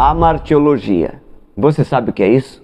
Amartiologia. Você sabe o que é isso?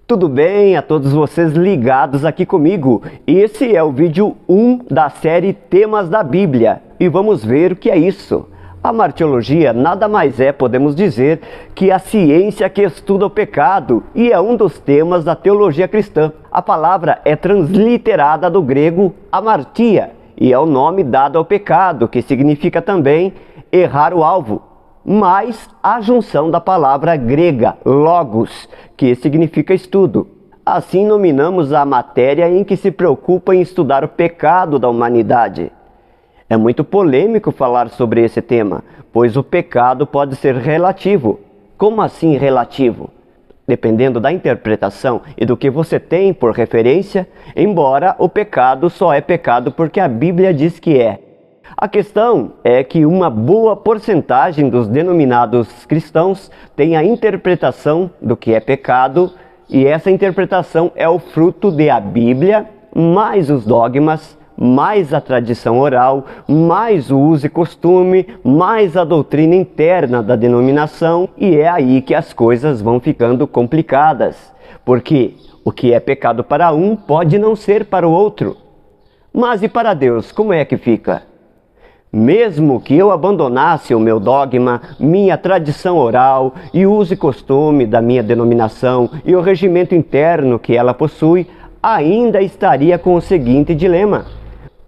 Tudo bem a todos vocês ligados aqui comigo? Esse é o vídeo 1 da série Temas da Bíblia e vamos ver o que é isso. A martiologia nada mais é, podemos dizer, que a ciência que estuda o pecado e é um dos temas da teologia cristã. A palavra é transliterada do grego amartia e é o nome dado ao pecado, que significa também errar o alvo, mais a junção da palavra grega logos, que significa estudo. Assim nominamos a matéria em que se preocupa em estudar o pecado da humanidade. É muito polêmico falar sobre esse tema, pois o pecado pode ser relativo. Como assim relativo? Dependendo da interpretação e do que você tem por referência, embora o pecado só é pecado porque a Bíblia diz que é. A questão é que uma boa porcentagem dos denominados cristãos tem a interpretação do que é pecado, e essa interpretação é o fruto de a Bíblia, mais os dogmas, mais a tradição oral, mais o uso e costume, mais a doutrina interna da denominação, e é aí que as coisas vão ficando complicadas, porque o que é pecado para um pode não ser para o outro. Mas e para Deus, como é que fica? Mesmo que eu abandonasse o meu dogma, minha tradição oral e o uso e costume da minha denominação e o regimento interno que ela possui, ainda estaria com o seguinte dilema.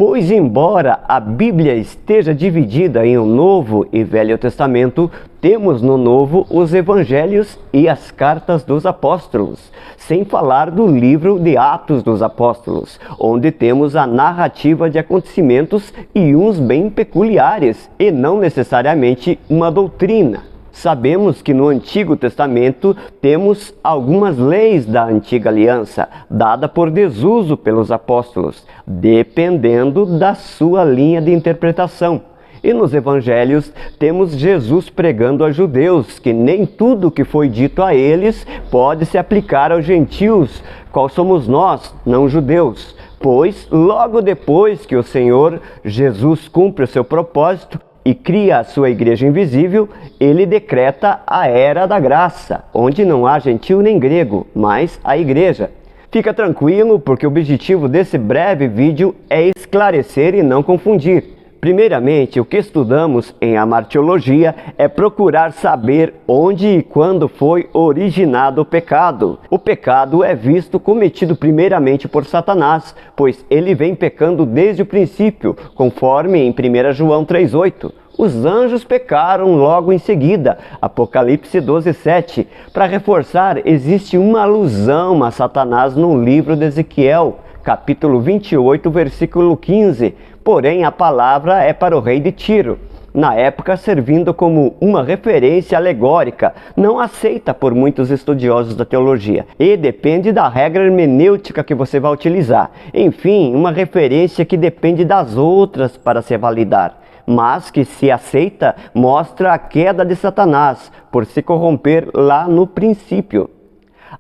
Pois embora a Bíblia esteja dividida em um Novo e Velho Testamento, temos no Novo os Evangelhos e as Cartas dos Apóstolos, sem falar do livro de Atos dos Apóstolos, onde temos a narrativa de acontecimentos e uns bem peculiares, e não necessariamente uma doutrina. Sabemos que no Antigo Testamento temos algumas leis da Antiga Aliança, dada por desuso pelos apóstolos, dependendo da sua linha de interpretação. E nos Evangelhos temos Jesus pregando a judeus que nem tudo que foi dito a eles pode se aplicar aos gentios, qual somos nós, não judeus. Pois logo depois que o Senhor Jesus cumpre o seu propósito, e cria a sua igreja invisível, ele decreta a era da graça, onde não há gentil nem grego, mas a igreja. Fica tranquilo, porque o objetivo desse breve vídeo é esclarecer e não confundir. Primeiramente, o que estudamos em amartiologia é procurar saber onde e quando foi originado o pecado. O pecado é visto cometido primeiramente por Satanás, pois ele vem pecando desde o princípio, conforme em 1 João 3,8. Os anjos pecaram logo em seguida, Apocalipse 12,7. Para reforçar, existe uma alusão a Satanás no livro de Ezequiel, capítulo 28, versículo 15. Porém, a palavra é para o rei de Tiro, na época servindo como uma referência alegórica, não aceita por muitos estudiosos da teologia, e depende da regra hermenêutica que você vai utilizar. Enfim, uma referência que depende das outras para se validar, mas que, se aceita, mostra a queda de Satanás por se corromper lá no princípio.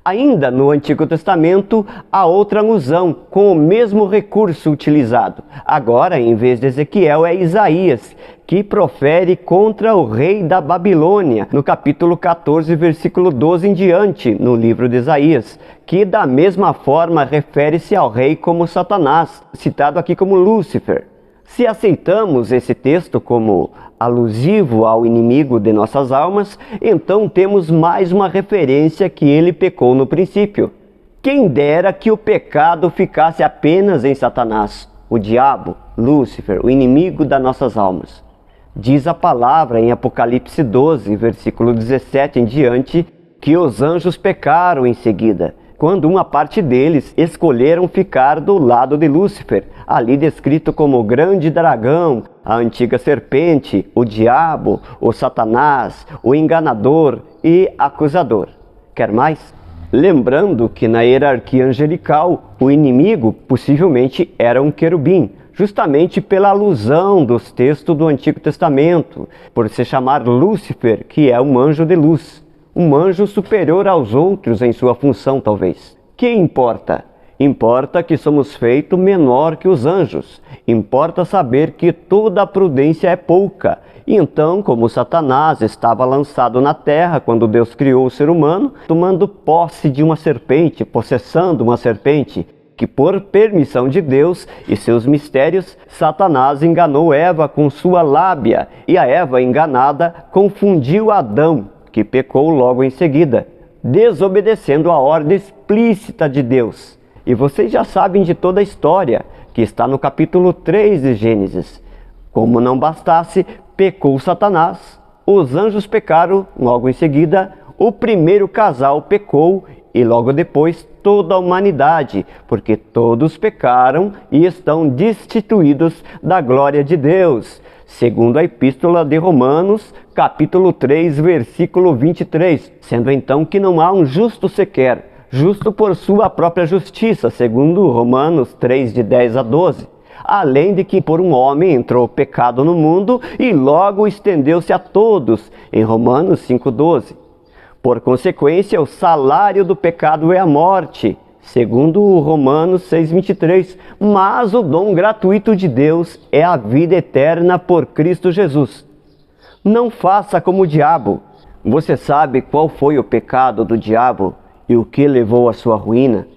Ainda no Antigo Testamento, há outra alusão com o mesmo recurso utilizado. Agora, em vez de Ezequiel, é Isaías, que profere contra o rei da Babilônia, no capítulo 14, versículo 12 em diante, no livro de Isaías, que da mesma forma refere-se ao rei como Satanás, citado aqui como Lúcifer. Se aceitamos esse texto como alusivo ao inimigo de nossas almas, então temos mais uma referência que ele pecou no princípio. Quem dera que o pecado ficasse apenas em Satanás, o diabo, Lúcifer, o inimigo das nossas almas. Diz a palavra em Apocalipse 12, versículo 17 em diante, que os anjos pecaram em seguida, quando uma parte deles escolheram ficar do lado de Lúcifer, ali descrito como o grande dragão, a antiga serpente, o diabo, o Satanás, o enganador e acusador. Quer mais? Lembrando que na hierarquia angelical, o inimigo possivelmente era um querubim, justamente pela alusão dos textos do Antigo Testamento, por se chamar Lúcifer, que é um anjo de luz. Um anjo superior aos outros em sua função, talvez. Que importa? Importa que somos feito menor que os anjos. Importa saber que toda a prudência é pouca. E então, como Satanás estava lançado na terra quando Deus criou o ser humano, tomando posse de uma serpente, possessando uma serpente, que por permissão de Deus e seus mistérios, Satanás enganou Eva com sua lábia, e a Eva enganada confundiu Adão, que pecou logo em seguida, desobedecendo a ordem explícita de Deus. E vocês já sabem de toda a história, que está no capítulo 3 de Gênesis. Como não bastasse, pecou Satanás, os anjos pecaram logo em seguida, o primeiro casal pecou e logo depois toda a humanidade, porque todos pecaram e estão destituídos da glória de Deus. Segundo a Epístola de Romanos, capítulo 3, versículo 23, sendo então que não há um justo sequer, justo por sua própria justiça, segundo Romanos 3, de 10 a 12. Além de que por um homem entrou o pecado no mundo e logo estendeu-se a todos, em Romanos 5,12. Por consequência, o salário do pecado é a morte, segundo Romanos 6,23. Mas o dom gratuito de Deus é a vida eterna por Cristo Jesus. Não faça como o diabo. Você sabe qual foi o pecado do diabo e o que levou à sua ruína?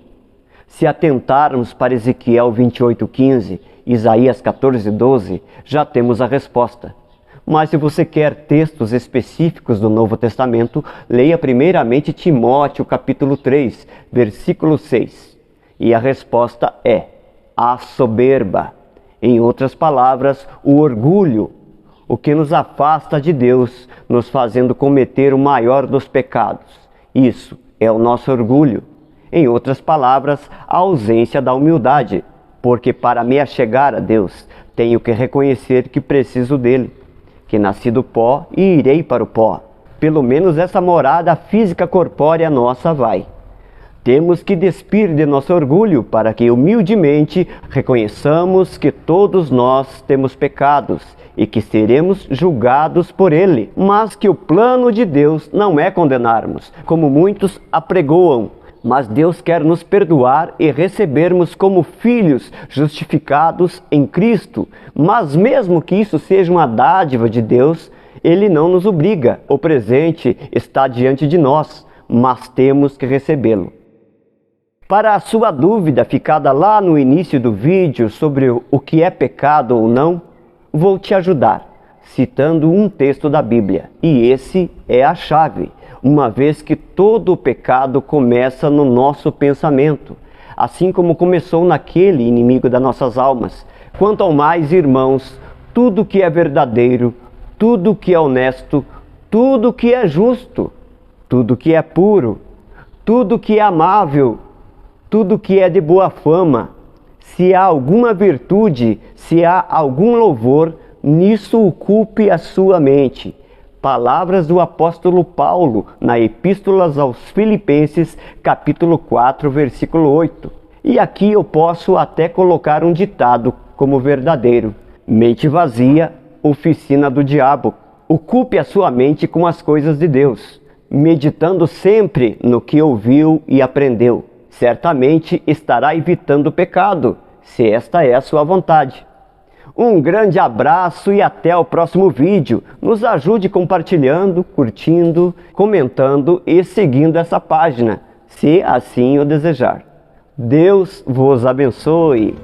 Se atentarmos para Ezequiel 28,15, Isaías 14,12, já temos a resposta. Mas se você quer textos específicos do Novo Testamento, leia primeiramente Timóteo capítulo 3, versículo 6. E a resposta é a soberba. Em outras palavras, o orgulho, o que nos afasta de Deus, nos fazendo cometer o maior dos pecados. Isso é o nosso orgulho. Em outras palavras, a ausência da humildade, porque para me achegar a Deus, tenho que reconhecer que preciso dele, que nasci do pó e irei para o pó. Pelo menos essa morada física corpórea nossa vai. Temos que despir de nosso orgulho para que humildemente reconheçamos que todos nós temos pecados e que seremos julgados por ele, mas que o plano de Deus não é condenarmos, como muitos apregoam, mas Deus quer nos perdoar e recebermos como filhos justificados em Cristo. Mas mesmo que isso seja uma dádiva de Deus, Ele não nos obriga. O presente está diante de nós, mas temos que recebê-lo. Para a sua dúvida ficada lá no início do vídeo sobre o que é pecado ou não, vou te ajudar, citando um texto da Bíblia. E esse é a chave, uma vez que todo o pecado começa no nosso pensamento, assim como começou naquele inimigo das nossas almas. Quanto ao mais, irmãos, tudo que é verdadeiro, tudo que é honesto, tudo que é justo, tudo que é puro, tudo que é amável, tudo que é de boa fama, se há alguma virtude, se há algum louvor, nisso ocupe a sua mente. Palavras do apóstolo Paulo na Epístola aos Filipenses, capítulo 4, versículo 8. E aqui eu posso até colocar um ditado como verdadeiro: mente vazia, oficina do diabo. Ocupe a sua mente com as coisas de Deus, meditando sempre no que ouviu e aprendeu. Certamente estará evitando o pecado, se esta é a sua vontade. Um grande abraço e até o próximo vídeo. Nos ajude compartilhando, curtindo, comentando e seguindo essa página, se assim o desejar. Deus vos abençoe.